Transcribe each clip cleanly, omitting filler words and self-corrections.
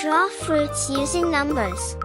Draw fruits using numbers.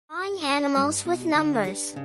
Drawing animals with numbers.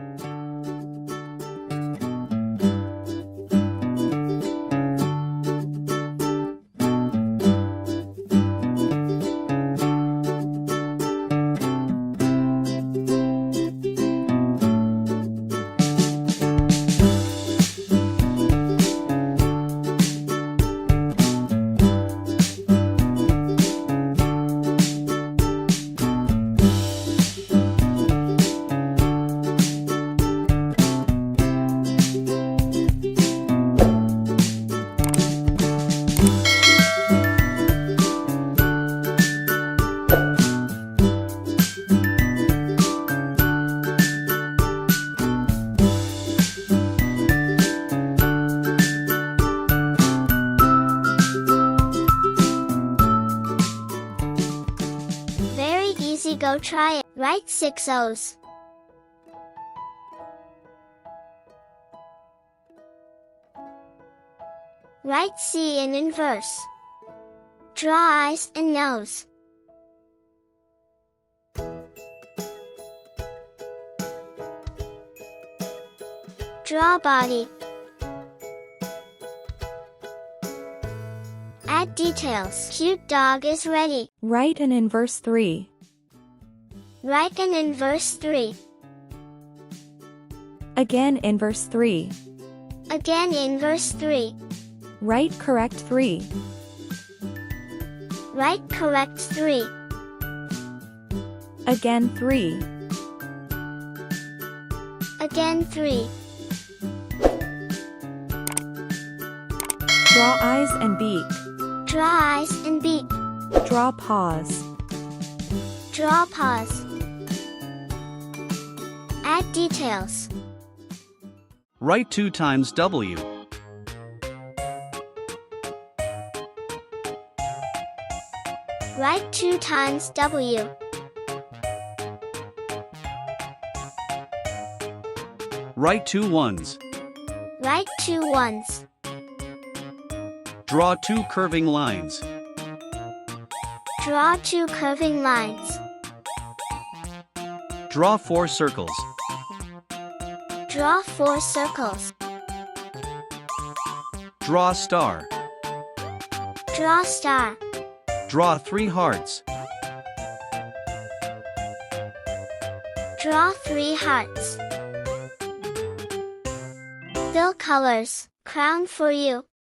Very easy, go try it. Write 6 O's. Write C in inverse. Draw eyes and nose. Draw body. Add details. Cute dog is ready. Write an inverse 3. Write an inverse 3. Again inverse 3. Again inverse 3. Write correct 3. Write correct 3. Again 3. Again 3. Draw eyes and beak. Draw eyes and beak. Draw paws. Draw paws. Add details. Write 2 times W. Write 2 times W. Write 2 ones. Write 2 ones. Draw 2 curving lines. Draw 2 curving lines. Draw 4 circles. Draw 4 circles. Draw star. Draw star. Draw 3 hearts. Draw 3 hearts. Fill colors. Crown for you.